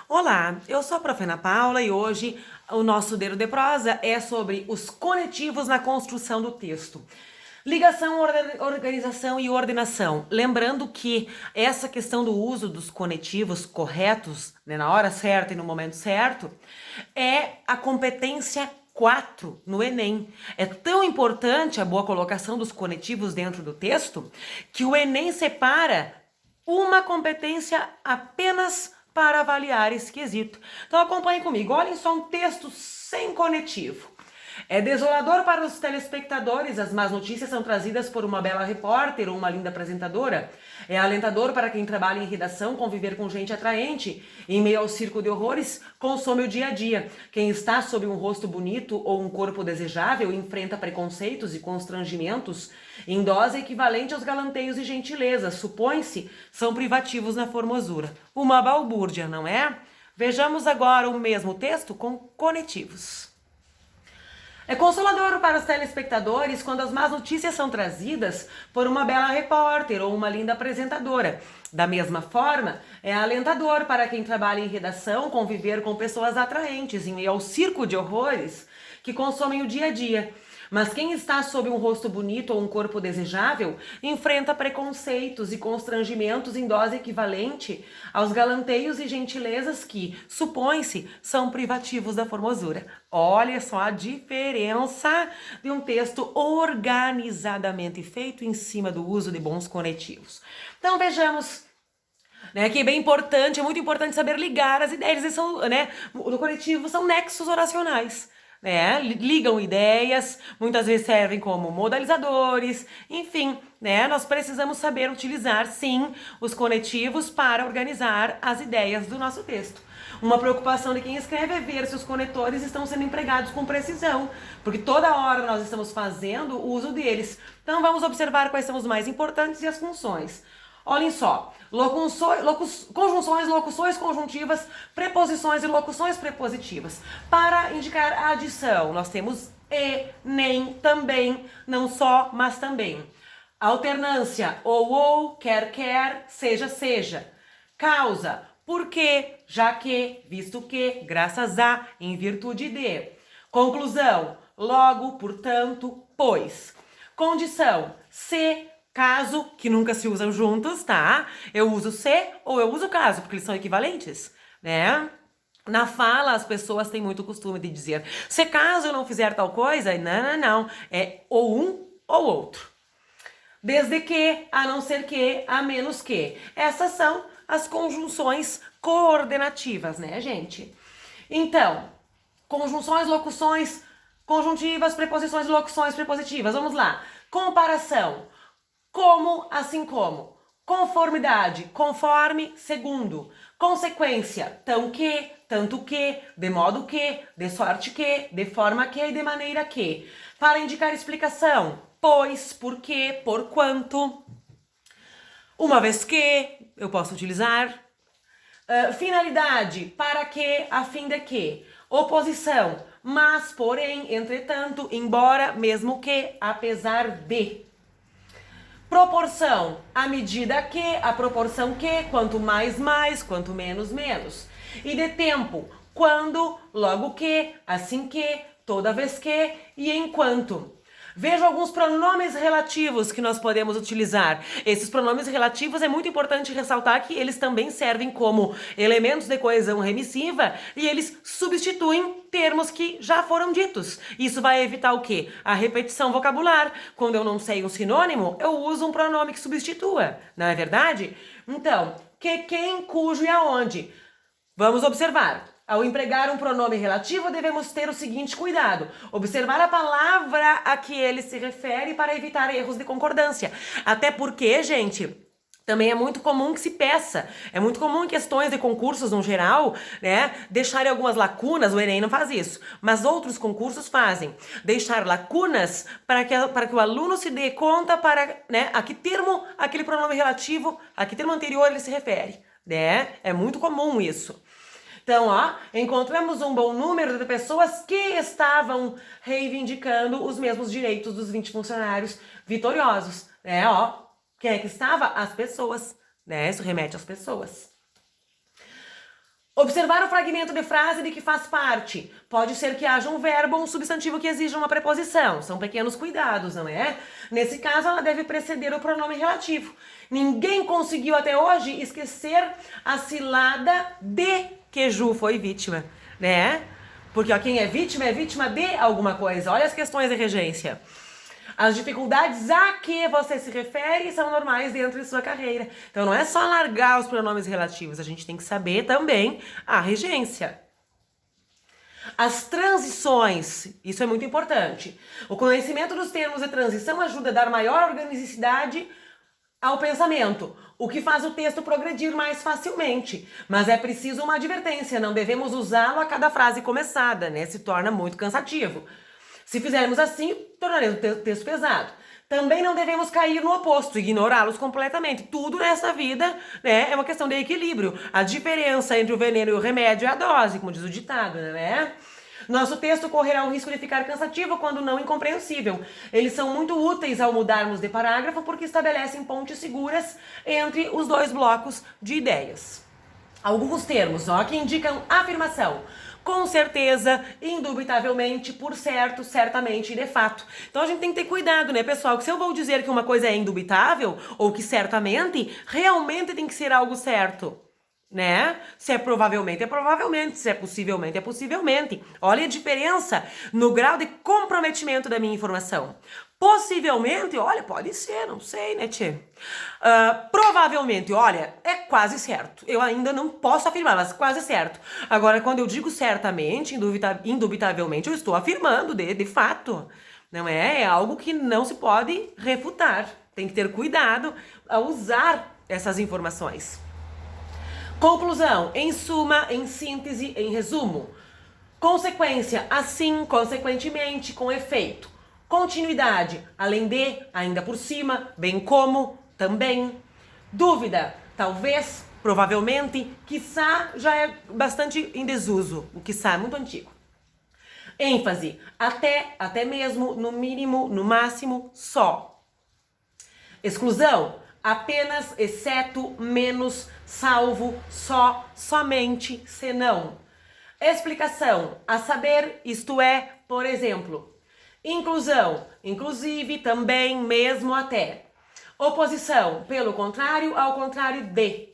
Olá, eu sou a Prof. Ana Paula e hoje o nosso Dedo de Prosa é sobre os conetivos na construção do texto. Ligação, organização e ordenação. Lembrando que essa questão do uso dos conetivos corretos, né, na hora certa e no momento certo, é a competência 4 no Enem. É tão importante a boa colocação dos conetivos dentro do texto que o Enem separa uma competência apenas para avaliar esse quesito. Então acompanhe comigo, olhem só um texto sem conectivo. É desolador para os telespectadores, as más notícias são trazidas por uma bela repórter ou uma linda apresentadora. É alentador para quem trabalha em redação conviver com gente atraente. Em meio ao circo de horrores, consome o dia a dia. Quem está sob um rosto bonito ou um corpo desejável enfrenta preconceitos e constrangimentos em dose equivalente aos galanteios e gentilezas. Supõe-se, são privativos na formosura. Uma balbúrdia, não é? Vejamos agora o mesmo texto com conetivos. É consolador para os telespectadores quando as más notícias são trazidas por uma bela repórter ou uma linda apresentadora. Da mesma forma, é alentador para quem trabalha em redação conviver com pessoas atraentes em meio ao circo de horrores que consomem o dia a dia. Mas quem está sob um rosto bonito ou um corpo desejável enfrenta preconceitos e constrangimentos em dose equivalente aos galanteios e gentilezas que, supõe-se, são privativos da formosura. Olha só a diferença de um texto organizadamente feito em cima do uso de bons conetivos. Então vejamos, né, que é bem importante, é muito importante saber ligar as ideias. Eles são, né, no conectivo são nexos oracionais. Né, ligam ideias, muitas vezes servem como modalizadores, enfim, né, nós precisamos saber utilizar, sim, os conetivos para organizar as ideias do nosso texto. Uma preocupação de quem escreve é ver se os conectores estão sendo empregados com precisão, porque toda hora nós estamos fazendo o uso deles. Então vamos observar quais são os mais importantes e as funções. Olhem só, conjunções, locuções conjuntivas, preposições e locuções prepositivas. Para indicar a adição, nós temos e, nem, também, não só, mas também. Alternância, ou, quer, seja. Causa, porque, já que, visto que, graças a, em virtude de. Conclusão, logo, portanto, pois. Condição, se, caso, que nunca se usam juntos, tá? Eu uso se ou eu uso caso, porque eles são equivalentes, né? Na fala, as pessoas têm muito costume de dizer, se caso eu não fizer tal coisa, não. É ou um ou outro. Desde que, a não ser que, a menos que. Essas são as conjunções coordenativas, né, gente? Então, conjunções, locuções, conjuntivas, preposições e locuções prepositivas. Vamos lá. Comparação. Como, assim como. Conformidade, conforme, segundo. Consequência, tão que, tanto que, de modo que, de sorte que, de forma que e de maneira que. Para indicar explicação, pois, porque, porquanto. Uma vez que, eu posso utilizar. Finalidade, para que, a fim de que. Oposição, mas, porém, entretanto, embora, mesmo que, apesar de. Proporção, a medida que, a proporção que, quanto mais, quanto menos, menos. E de tempo, quando, logo que, assim que, toda vez que e enquanto. Veja alguns pronomes relativos que nós podemos utilizar. Esses pronomes relativos é muito importante ressaltar que eles também servem como elementos de coesão remissiva e eles substituem termos que já foram ditos. Isso vai evitar o quê? A repetição vocabular. Quando eu não sei um sinônimo, eu uso um pronome que substitua, não é verdade? Então, que, quem, cujo e aonde. Vamos observar. Ao empregar um pronome relativo, devemos ter o seguinte cuidado: observar a palavra a que ele se refere para evitar erros de concordância. Até porque, gente, também é muito comum que se peça, é muito comum em questões de concursos no geral, né, deixarem algumas lacunas. O Enem não faz isso, mas outros concursos fazem. Deixar lacunas para que o aluno se dê conta para, né, a que termo aquele pronome relativo, a que termo anterior ele se refere, né? É muito comum isso. Então, ó, encontramos um bom número de pessoas que estavam reivindicando os mesmos direitos dos 20 funcionários vitoriosos, né, ó. Quem é que estava? As pessoas, né, isso remete às pessoas. Observar o fragmento de frase de que faz parte. Pode ser que haja um verbo ou um substantivo que exija uma preposição. São pequenos cuidados, não é? Nesse caso, ela deve preceder o pronome relativo. Ninguém conseguiu até hoje esquecer a cilada de que Ju foi vítima, né? Porque ó, quem é vítima de alguma coisa. Olha as questões de regência. As dificuldades a que você se refere são normais dentro de sua carreira. Então não é só largar os pronomes relativos, a gente tem que saber também a regência. As transições, isso é muito importante. O conhecimento dos termos de transição ajuda a dar maior organicidade ao pensamento, o que faz o texto progredir mais facilmente. Mas é preciso uma advertência, não devemos usá-lo a cada frase começada, né? Se torna muito cansativo. Se fizermos assim, tornaremos o texto pesado. Também não devemos cair no oposto, ignorá-los completamente. Tudo nessa vida, né, é uma questão de equilíbrio. A diferença entre o veneno e o remédio é a dose, como diz o ditado, né? Nosso texto correrá o risco de ficar cansativo quando não incompreensível. Eles são muito úteis ao mudarmos de parágrafo porque estabelecem pontes seguras entre os dois blocos de ideias. Alguns termos, ó, que indicam afirmação. Com certeza, indubitavelmente, por certo, certamente e de fato. Então a gente tem que ter cuidado, né, pessoal? Que se eu vou dizer que uma coisa é indubitável ou que certamente, realmente tem que ser algo certo, né? Se é provavelmente, se é possivelmente. Olha a diferença no grau de comprometimento da minha informação. Possivelmente, olha, pode ser, não sei, né, tchê? Provavelmente, olha, é quase certo. Eu ainda não posso afirmar, mas quase certo. Agora, quando eu digo certamente, indubitavelmente, eu estou afirmando de fato. Não é? É algo que não se pode refutar. Tem que ter cuidado ao usar essas informações. Conclusão, em suma, em síntese, em resumo. Consequência, assim, consequentemente, com efeito. Continuidade, além de, ainda por cima, bem como, também. Dúvida, talvez, provavelmente, quiçá já é bastante em desuso. O quiçá é muito antigo. ênfase, até mesmo, no mínimo, no máximo, só. Exclusão, apenas, exceto, menos, salvo, só, somente, senão. Explicação, a saber, isto é, por exemplo. Inclusão, inclusive, também, mesmo, até. Oposição, pelo contrário, ao contrário de.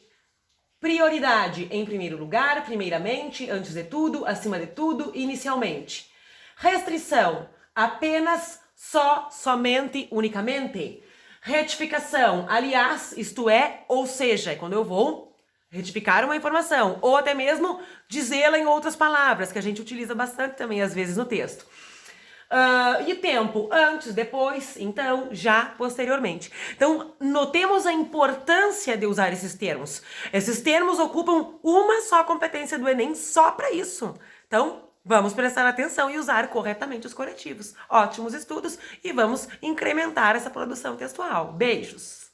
Prioridade, em primeiro lugar, primeiramente, antes de tudo, acima de tudo, inicialmente. Restrição, apenas, só, somente, unicamente. Retificação, aliás, isto é, ou seja, é quando eu vou retificar uma informação, ou até mesmo dizê-la em outras palavras, que a gente utiliza bastante também às vezes no texto. E tempo, antes, depois, então, já, posteriormente. Então, notemos a importância de usar esses termos. Esses termos ocupam uma só competência do Enem só para isso. Então, vamos prestar atenção e usar corretamente os corretivos. Ótimos estudos e vamos incrementar essa produção textual. Beijos!